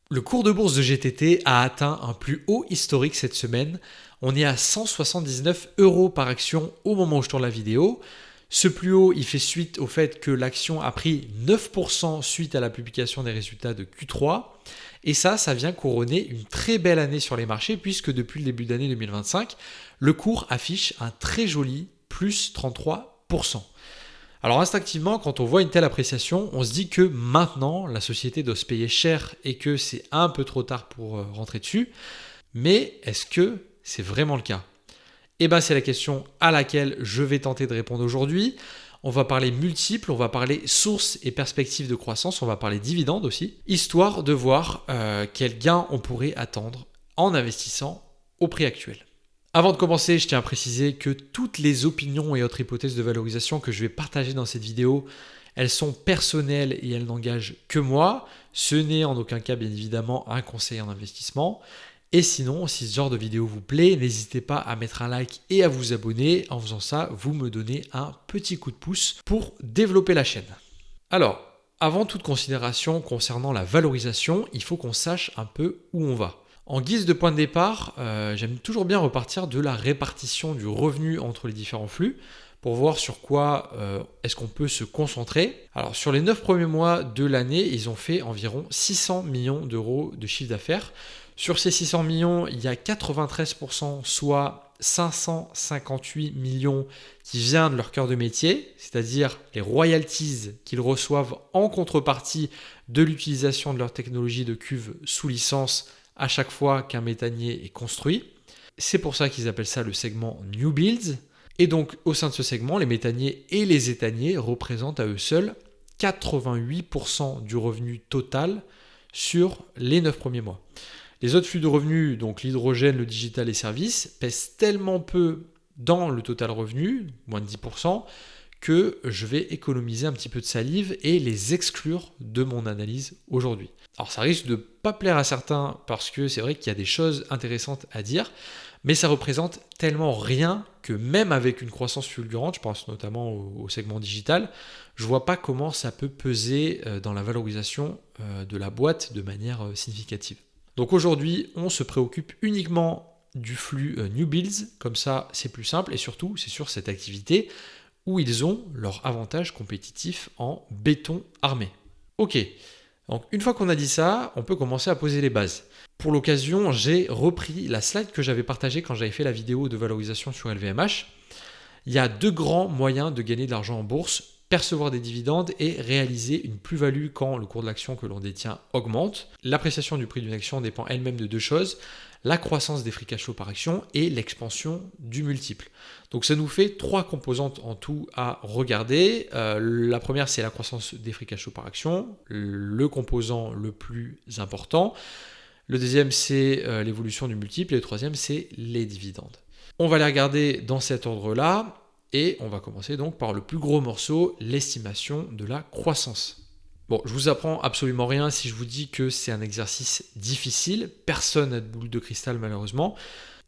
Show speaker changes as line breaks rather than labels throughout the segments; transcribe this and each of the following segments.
Le cours de bourse de GTT a atteint un plus haut historique cette semaine. On est à 179 € par action au moment où je tourne la vidéo. Ce plus haut, il fait suite au fait que l'action a pris 9% suite à la publication des résultats de Q3. Et ça vient couronner une très belle année sur les marchés puisque depuis le début d'année 2025, le cours affiche un très joli plus 33%. Alors instinctivement, quand on voit une telle appréciation, on se dit que maintenant, la société doit se payer cher et que c'est un peu trop tard pour rentrer dessus. Mais est-ce que c'est vraiment le cas ? Eh bien, c'est la question à laquelle je vais tenter de répondre aujourd'hui. On va parler multiples, on va parler sources et perspectives de croissance, on va parler dividendes aussi, histoire de voir quel gain on pourrait attendre en investissant au prix actuel. Avant de commencer, je tiens à préciser que toutes les opinions et autres hypothèses de valorisation que je vais partager dans cette vidéo, elles sont personnelles et elles n'engagent que moi. Ce n'est en aucun cas, bien évidemment, un conseil en investissement. Et sinon, si ce genre de vidéo vous plaît, n'hésitez pas à mettre un like et à vous abonner. En faisant ça, vous me donnez un petit coup de pouce pour développer la chaîne. Alors, avant toute considération concernant la valorisation, il faut qu'on sache un peu où on va. En guise de point de départ, j'aime toujours bien repartir de la répartition du revenu entre les différents flux pour voir sur quoi est-ce qu'on peut se concentrer. Alors sur les 9 premiers mois de l'année, ils ont fait environ 600 millions d'euros de chiffre d'affaires. Sur ces 600 millions, il y a 93%, soit 558 millions qui viennent de leur cœur de métier, c'est-à-dire les royalties qu'ils reçoivent en contrepartie de l'utilisation de leur technologie de cuve sous licence à chaque fois qu'un méthanier est construit. C'est pour ça qu'ils appellent ça le segment New Builds. Et donc, au sein de ce segment, les méthaniers et les éthaniers représentent à eux seuls 88% du revenu total sur les 9 premiers mois. Les autres flux de revenus, donc l'hydrogène, le digital et les services, pèsent tellement peu dans le total revenu, moins de 10%, que je vais économiser un petit peu de salive et les exclure de mon analyse aujourd'hui. Alors ça risque de ne pas plaire à certains parce que c'est vrai qu'il y a des choses intéressantes à dire, mais ça représente tellement rien que même avec une croissance fulgurante, je pense notamment au segment digital, je ne vois pas comment ça peut peser dans la valorisation de la boîte de manière significative. Donc aujourd'hui, on se préoccupe uniquement du flux New Builds, comme ça c'est plus simple et surtout c'est sur cette activité où ils ont leur avantage compétitif en béton armé. Ok, donc une fois qu'on a dit ça, on peut commencer à poser les bases. Pour l'occasion, j'ai repris la slide que j'avais partagée quand j'avais fait la vidéo de valorisation sur LVMH. Il y a 2 grands moyens de gagner de l'argent en bourse, percevoir des dividendes et réaliser une plus-value quand le cours de l'action que l'on détient augmente. L'appréciation du prix d'une action dépend elle-même de 2 choses, la croissance des free cash flow par action et l'expansion du multiple. Donc ça nous fait 3 composantes en tout à regarder. La première, c'est la croissance des free cash flow par action, le composant le plus important. Le deuxième, c'est l'évolution du multiple et le troisième, c'est les dividendes. On va les regarder dans cet ordre-là. Et on va commencer donc par le plus gros morceau, l'estimation de la croissance. Bon, je vous apprends absolument rien si je vous dis que c'est un exercice difficile. Personne n'a de boule de cristal malheureusement.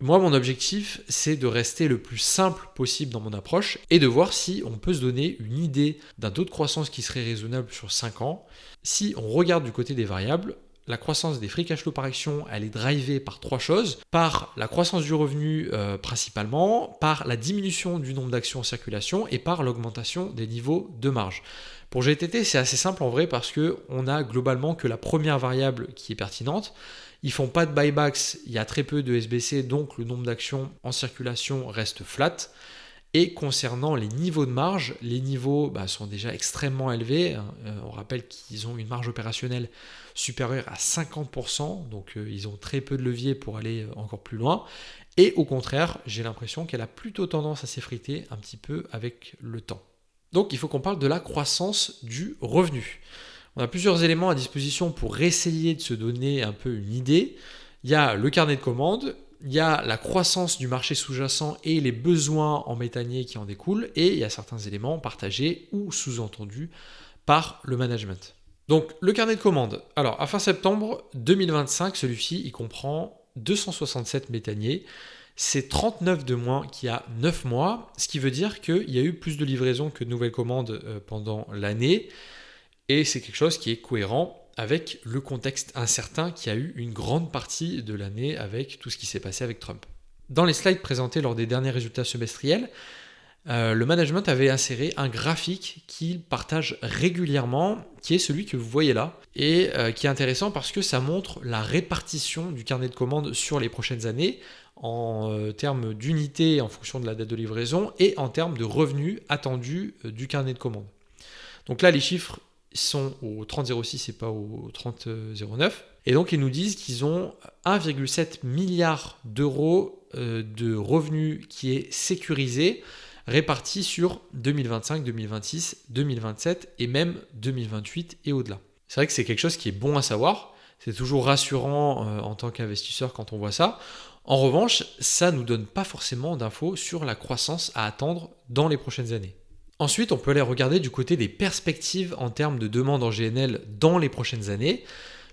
Moi, mon objectif, c'est de rester le plus simple possible dans mon approche et de voir si on peut se donner une idée d'un taux de croissance qui serait raisonnable sur 5 ans. Si on regarde du côté des variables, la croissance des free cash flow par action, elle est drivée par 3 choses. Par la croissance du revenu principalement, par la diminution du nombre d'actions en circulation et par l'augmentation des niveaux de marge. Pour GTT, c'est assez simple en vrai parce qu'on a globalement que la première variable qui est pertinente. Ils ne font pas de buybacks, il y a très peu de SBC, donc le nombre d'actions en circulation reste flat. Et concernant les niveaux de marge, les niveaux sont déjà extrêmement élevés. On rappelle qu'ils ont une marge opérationnelle supérieure à 50%, donc ils ont très peu de levier pour aller encore plus loin. Et au contraire, j'ai l'impression qu'elle a plutôt tendance à s'effriter un petit peu avec le temps. Donc il faut qu'on parle de la croissance du revenu. On a plusieurs éléments à disposition pour essayer de se donner un peu une idée. Il y a le carnet de commandes, il y a la croissance du marché sous-jacent et les besoins en méthanier qui en découlent, et il y a certains éléments partagés ou sous-entendus par le management. Donc le carnet de commandes. Alors à fin septembre 2025, celui-ci il comprend 267 méthaniers. C'est 39 de moins qu'il y a 9 mois, ce qui veut dire qu'il y a eu plus de livraisons que de nouvelles commandes pendant l'année. Et c'est quelque chose qui est cohérent avec le contexte incertain qui a eu une grande partie de l'année avec tout ce qui s'est passé avec Trump. Dans les slides présentés lors des derniers résultats semestriels, le management avait inséré un graphique qu'il partage régulièrement, qui est celui que vous voyez là, et qui est intéressant parce que ça montre la répartition du carnet de commandes sur les prochaines années, en termes d'unités en fonction de la date de livraison, et en termes de revenus attendus du carnet de commandes. Donc là, les chiffres sont au 30,06 et pas au 30,09. Et donc, ils nous disent qu'ils ont 1,7 milliard d'euros de revenus qui est sécurisé, répartis sur 2025, 2026, 2027 et même 2028 et au-delà. C'est vrai que c'est quelque chose qui est bon à savoir. C'est toujours rassurant en tant qu'investisseur quand on voit ça. En revanche, ça ne nous donne pas forcément d'infos sur la croissance à attendre dans les prochaines années. Ensuite, on peut aller regarder du côté des perspectives en termes de demande en GNL dans les prochaines années.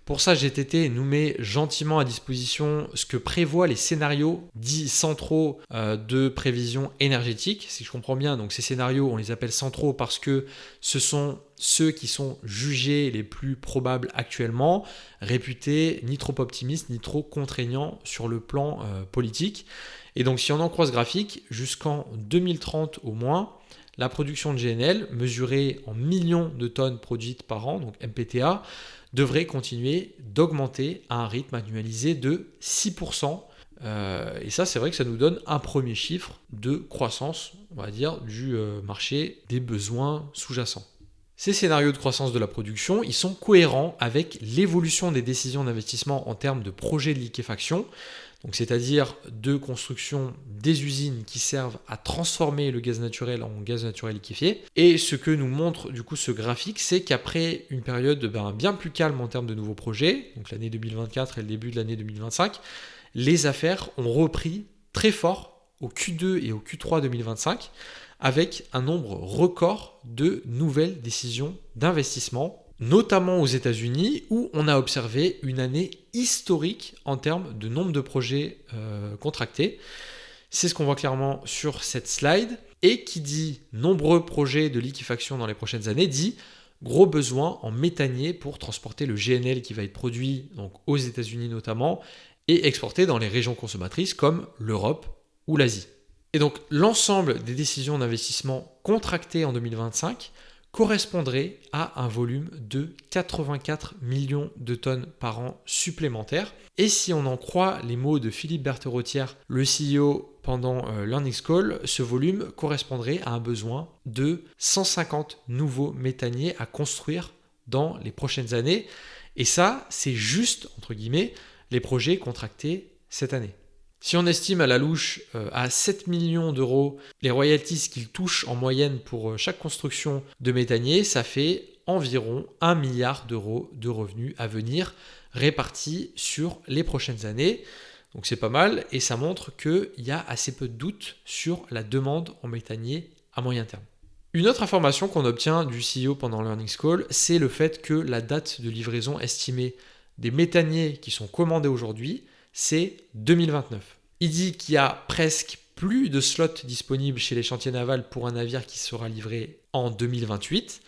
Pour ça, GTT nous met gentiment à disposition ce que prévoient les scénarios dits centraux de prévision énergétique. Si je comprends bien, donc ces scénarios, on les appelle centraux parce que ce sont ceux qui sont jugés les plus probables actuellement, réputés ni trop optimistes ni trop contraignants sur le plan politique. Et donc si on en croit ce graphique, jusqu'en 2030 au moins, la production de GNL, mesurée en millions de tonnes produites par an, donc MPTA, devrait continuer d'augmenter à un rythme annualisé de 6%. Et ça, c'est vrai que ça nous donne un premier chiffre de croissance, on va dire, du marché des besoins sous-jacents. Ces scénarios de croissance de la production, ils sont cohérents avec l'évolution des décisions d'investissement en termes de projets de liquéfaction, donc c'est-à-dire de construction des usines qui servent à transformer le gaz naturel en gaz naturel liquéfié. Et ce que nous montre du coup ce graphique, c'est qu'après une période bien plus calme en termes de nouveaux projets, donc l'année 2024 et le début de l'année 2025, les affaires ont repris très fort au Q2 et au Q3 2025, avec un nombre record de nouvelles décisions d'investissement, notamment aux États-Unis, où on a observé une année historique en termes de nombre de projets contractés. C'est ce qu'on voit clairement sur cette slide. Et qui dit nombreux projets de liquéfaction dans les prochaines années, dit gros besoin en méthanier pour transporter le GNL qui va être produit donc aux États-Unis notamment, et exporté dans les régions consommatrices comme l'Europe ou l'Asie. Et donc l'ensemble des décisions d'investissement contractées en 2025 correspondrait à un volume de 84 millions de tonnes par an supplémentaires. Et si on en croit les mots de Philippe Bertherotière, le CEO pendant l'earnings call, ce volume correspondrait à un besoin de 150 nouveaux méthaniers à construire dans les prochaines années. Et ça, c'est juste, entre guillemets, les projets contractés cette année. Si on estime à la louche à 7 millions d'euros les royalties qu'il touche en moyenne pour chaque construction de méthanier, ça fait environ 1 milliard d'euros de revenus à venir répartis sur les prochaines années. Donc c'est pas mal et ça montre qu'il y a assez peu de doutes sur la demande en méthanier à moyen terme. Une autre information qu'on obtient du CEO pendant l'earnings call, c'est le fait que la date de livraison estimée des méthaniers qui sont commandés aujourd'hui, c'est 2029. Il dit qu'il y a presque plus de slots disponibles chez les chantiers navals pour un navire qui sera livré en 2028.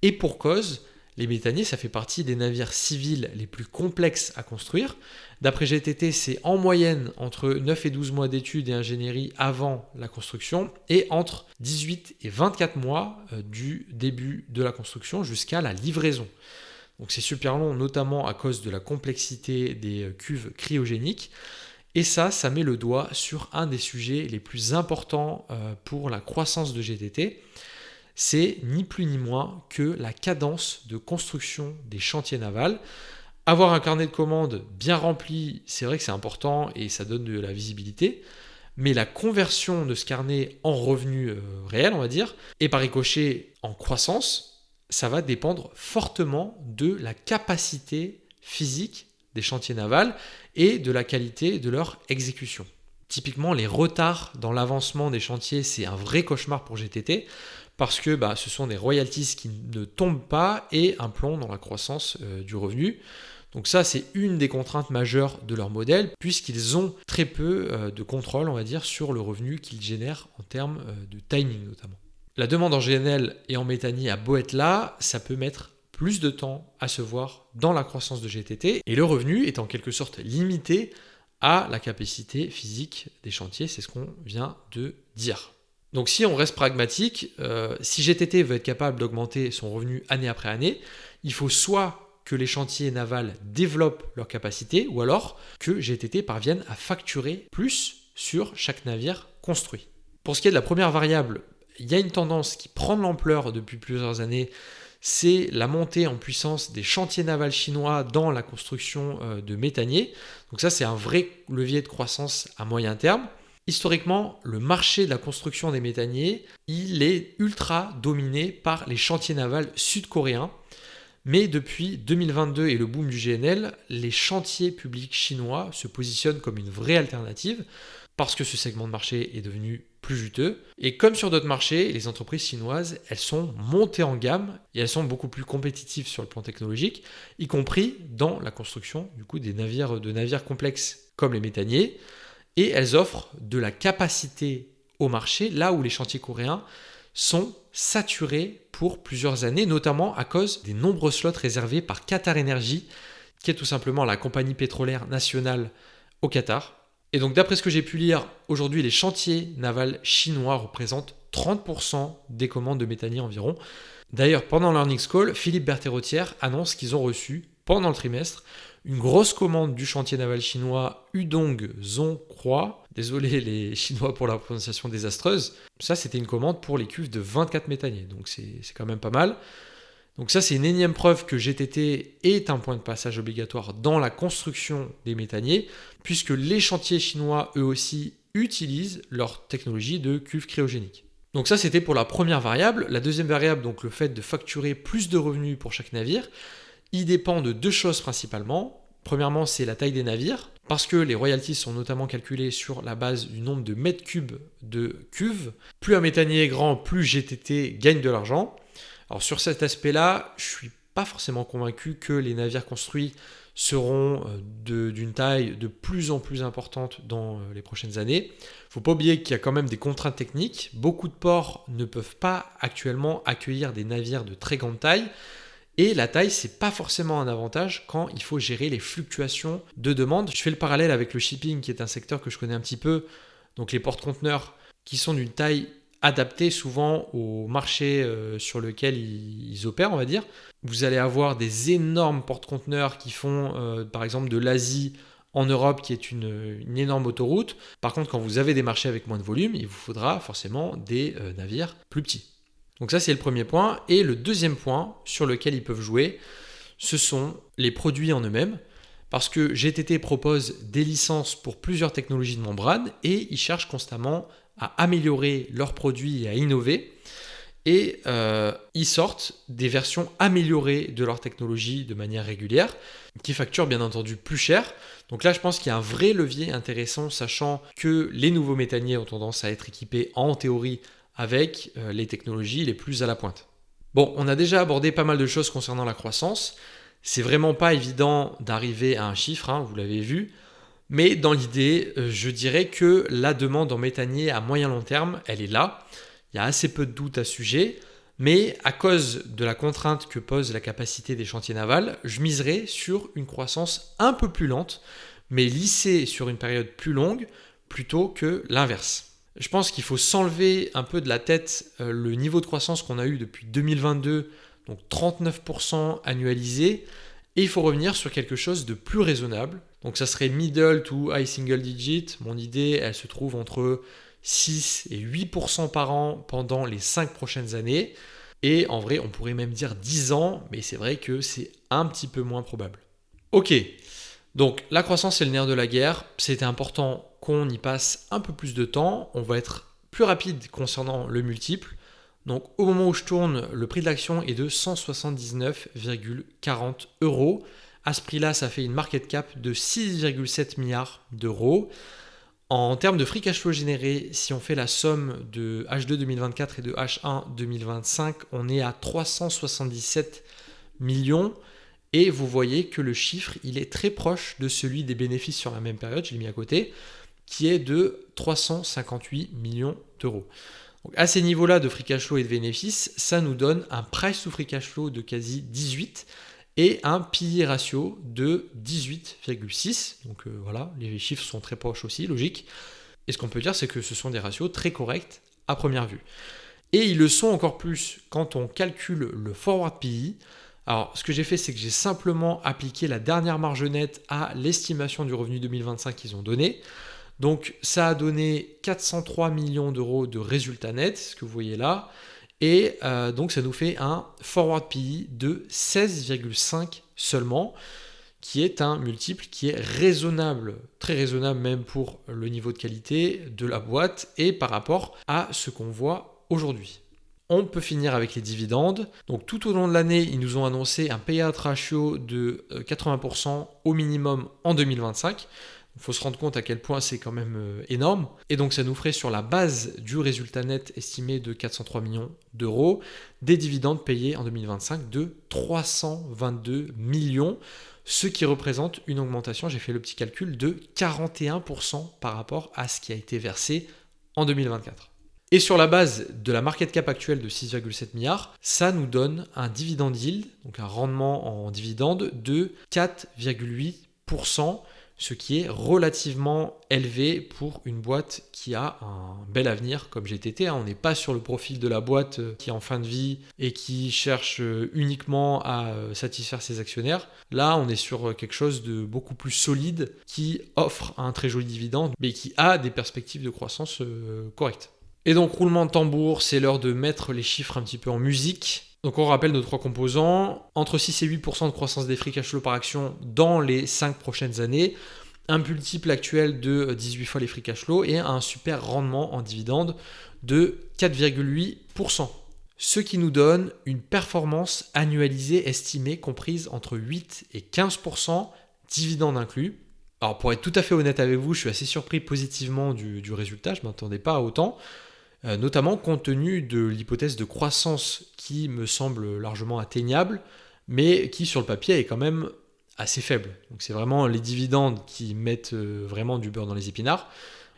Et pour cause, les méthaniers, ça fait partie des navires civils les plus complexes à construire. D'après GTT, c'est en moyenne entre 9 et 12 mois d'études et ingénierie avant la construction et entre 18 et 24 mois du début de la construction jusqu'à la livraison. Donc c'est super long, notamment à cause de la complexité des cuves cryogéniques. Et ça met le doigt sur un des sujets les plus importants pour la croissance de GTT. C'est ni plus ni moins que la cadence de construction des chantiers navals. Avoir un carnet de commandes bien rempli, c'est vrai que c'est important et ça donne de la visibilité. Mais la conversion de ce carnet en revenus réels, on va dire, et par ricochet en croissance, ça va dépendre fortement de la capacité physique des chantiers navals et de la qualité de leur exécution. Typiquement, les retards dans l'avancement des chantiers, c'est un vrai cauchemar pour GTT parce que ce sont des royalties qui ne tombent pas et un plomb dans la croissance du revenu. Donc ça, c'est une des contraintes majeures de leur modèle puisqu'ils ont très peu de contrôle, on va dire, sur le revenu qu'ils génèrent en termes de timing notamment. La demande en GNL et en méthanier a beau être là, ça peut mettre plus de temps à se voir dans la croissance de GTT et le revenu est en quelque sorte limité à la capacité physique des chantiers, c'est ce qu'on vient de dire. Donc si on reste pragmatique, si GTT veut être capable d'augmenter son revenu année après année, il faut soit que les chantiers navals développent leur capacité ou alors que GTT parvienne à facturer plus sur chaque navire construit. Pour ce qui est de la première variable, il y a une tendance qui prend de l'ampleur depuis plusieurs années, c'est la montée en puissance des chantiers navals chinois dans la construction de méthaniers. Donc ça, c'est un vrai levier de croissance à moyen terme. Historiquement, le marché de la construction des méthaniers, il est ultra dominé par les chantiers navals sud-coréens. Mais depuis 2022 et le boom du GNL, les chantiers publics chinois se positionnent comme une vraie alternative parce que ce segment de marché est devenu plus juteux. Et comme sur d'autres marchés, les entreprises chinoises, elles sont montées en gamme et elles sont beaucoup plus compétitives sur le plan technologique, y compris dans la construction des navires complexes comme les méthaniers. Et elles offrent de la capacité au marché, là où les chantiers coréens sont saturés pour plusieurs années, notamment à cause des nombreux slots réservés par Qatar Energy, qui est tout simplement la compagnie pétrolière nationale au Qatar. Et donc d'après ce que j'ai pu lire, aujourd'hui les chantiers navals chinois représentent 30% des commandes de méthaniers environ. D'ailleurs, pendant l'earnings call, Philippe Berthet-Rotière annonce qu'ils ont reçu, pendant le trimestre, une grosse commande du chantier naval chinois Hudong Zhonghuo. Désolé les Chinois pour la prononciation désastreuse. Ça, c'était une commande pour les cuves de 24 méthaniers, donc c'est quand même pas mal. Donc ça, c'est une énième preuve que GTT est un point de passage obligatoire dans la construction des méthaniers, puisque les chantiers chinois, eux aussi, utilisent leur technologie de cuve cryogénique. Donc ça, c'était pour la première variable. La deuxième variable, donc le fait de facturer plus de revenus pour chaque navire, il dépend de deux choses principalement. Premièrement, c'est la taille des navires, parce que les royalties sont notamment calculées sur la base du nombre de mètres cubes de cuve. Plus un méthanier est grand, plus GTT gagne de l'argent. Alors sur cet aspect-là, je ne suis pas forcément convaincu que les navires construits seront d'une taille de plus en plus importante dans les prochaines années. Il ne faut pas oublier qu'il y a quand même des contraintes techniques. Beaucoup de ports ne peuvent pas actuellement accueillir des navires de très grande taille. Et la taille, ce n'est pas forcément un avantage quand il faut gérer les fluctuations de demande. Je fais le parallèle avec le shipping, qui est un secteur que je connais un petit peu. Donc les porte-conteneurs qui sont d'une taille adaptée souvent au marché sur lequel ils opèrent, on va dire. Vous allez avoir des énormes porte-conteneurs qui font, par exemple, de l'Asie en Europe, qui est une énorme autoroute. Par contre, quand vous avez des marchés avec moins de volume, il vous faudra forcément des navires plus petits. Donc ça, c'est le premier point. Et le deuxième point sur lequel ils peuvent jouer, ce sont les produits en eux-mêmes. Parce que GTT propose des licences pour plusieurs technologies de membrane et ils cherchent constamment à améliorer leurs produits et à innover. Et ils sortent des versions améliorées de leur technologie de manière régulière, qui facturent bien entendu plus cher. Donc là, je pense qu'il y a un vrai levier intéressant, sachant que les nouveaux méthaniers ont tendance à être équipés en théorie avec les technologies les plus à la pointe. Bon, on a déjà abordé pas mal de choses concernant la croissance. C'est vraiment pas évident d'arriver à un chiffre, vous l'avez vu. Mais dans l'idée, je dirais que la demande en méthanier à moyen long terme, elle est là. Il y a assez peu de doutes à ce sujet. Mais à cause de la contrainte que pose la capacité des chantiers navals, je miserais sur une croissance un peu plus lente, mais lissée sur une période plus longue, plutôt que l'inverse. Je pense qu'il faut s'enlever un peu de la tête le niveau de croissance qu'on a eu depuis 2022, donc 39% annualisé, et il faut revenir sur quelque chose de plus raisonnable. Donc ça serait middle to high single digit. Mon idée, elle se trouve entre 6 et 8% par an pendant les 5 prochaines années. Et en vrai, on pourrait même dire 10 ans, mais c'est vrai que c'est un petit peu moins probable. Ok, donc la croissance, c'est le nerf de la guerre. C'était important qu'on y passe un peu plus de temps. On va être plus rapide concernant le multiple. Donc au moment où je tourne, le prix de l'action est de 179,40 €. À ce prix-là, ça fait une market cap de 6,7 milliards d'euros. En termes de free cash flow généré, si on fait la somme de H2 2024 et de H1 2025, on est à 377 millions. Et vous voyez que le chiffre, il est très proche de celui des bénéfices sur la même période, je l'ai mis à côté, qui est de 358 millions d'euros. Donc à ces niveaux-là de free cash flow et de bénéfices, ça nous donne un price to free cash flow de quasi 18 et un PE ratio de 18,6. Donc voilà, les chiffres sont très proches aussi, logique. Et ce qu'on peut dire, c'est que ce sont des ratios très corrects à première vue. Et ils le sont encore plus quand on calcule le forward PE. Alors, ce que j'ai fait, c'est que j'ai simplement appliqué la dernière marge nette à l'estimation du revenu 2025 qu'ils ont donné. Donc, ça a donné 403 millions d'euros de résultats nets, ce que vous voyez là. Et donc, ça nous fait un forward PE de 16,5 seulement, qui est un multiple qui est raisonnable, très raisonnable même pour le niveau de qualité de la boîte et par rapport à ce qu'on voit aujourd'hui. On peut finir avec les dividendes. Donc tout au long de l'année, ils nous ont annoncé un payout ratio de 80% au minimum en 2025. Il faut se rendre compte à quel point c'est quand même énorme. Et donc ça nous ferait sur la base du résultat net estimé de 403 millions d'euros, des dividendes payés en 2025 de 322 millions, ce qui représente une augmentation, j'ai fait le petit calcul, de 41% par rapport à ce qui a été versé en 2024. Et sur la base de la market cap actuelle de 6,7 milliards, ça nous donne un dividend yield, donc un rendement en dividende de 4,8%, ce qui est relativement élevé pour une boîte qui a un bel avenir comme GTT. On n'est pas sur le profil de la boîte qui est en fin de vie et qui cherche uniquement à satisfaire ses actionnaires. Là, on est sur quelque chose de beaucoup plus solide qui offre un très joli dividende, mais qui a des perspectives de croissance correctes. Et donc, roulement de tambour, c'est l'heure de mettre les chiffres un petit peu en musique. Donc, on rappelle nos trois composants. Entre 6 et 8% de croissance des free cash flow par action dans les 5 prochaines années. Un multiple actuel de 18 fois les free cash flow et un super rendement en dividende de 4,8%. Ce qui nous donne une performance annualisée estimée comprise entre 8 et 15%, dividende inclus. Alors, pour être tout à fait honnête avec vous, je suis assez surpris positivement du résultat. Je ne m'attendais pas à autant. Notamment compte tenu de l'hypothèse de croissance qui me semble largement atteignable, mais qui sur le papier est quand même assez faible. Donc c'est vraiment les dividendes qui mettent vraiment du beurre dans les épinards.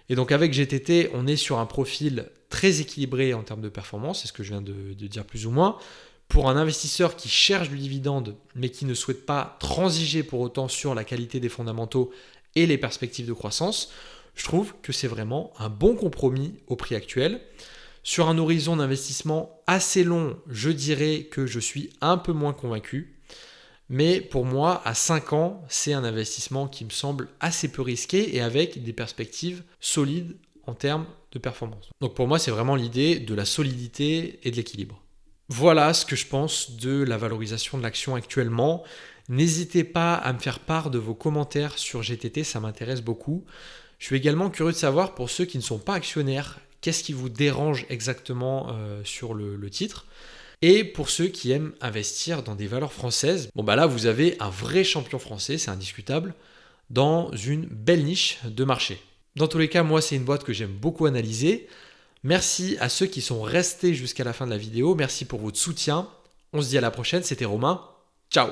Et donc avec GTT, on est sur un profil très équilibré en termes de performance, c'est ce que je viens de dire plus ou moins. Pour un investisseur qui cherche du dividende, mais qui ne souhaite pas transiger pour autant sur la qualité des fondamentaux et les perspectives de croissance, je trouve que c'est vraiment un bon compromis au prix actuel. Sur un horizon d'investissement assez long, je dirais que je suis un peu moins convaincu. Mais pour moi, à 5 ans, c'est un investissement qui me semble assez peu risqué et avec des perspectives solides en termes de performance. Donc pour moi, c'est vraiment l'idée de la solidité et de l'équilibre. Voilà ce que je pense de la valorisation de l'action actuellement. N'hésitez pas à me faire part de vos commentaires sur GTT, ça m'intéresse beaucoup. Je suis également curieux de savoir, pour ceux qui ne sont pas actionnaires, qu'est-ce qui vous dérange exactement sur le titre. Et pour ceux qui aiment investir dans des valeurs françaises, là vous avez un vrai champion français, c'est indiscutable, dans une belle niche de marché. Dans tous les cas, moi c'est une boîte que j'aime beaucoup analyser. Merci à ceux qui sont restés jusqu'à la fin de la vidéo, merci pour votre soutien. On se dit à la prochaine, c'était Romain, ciao.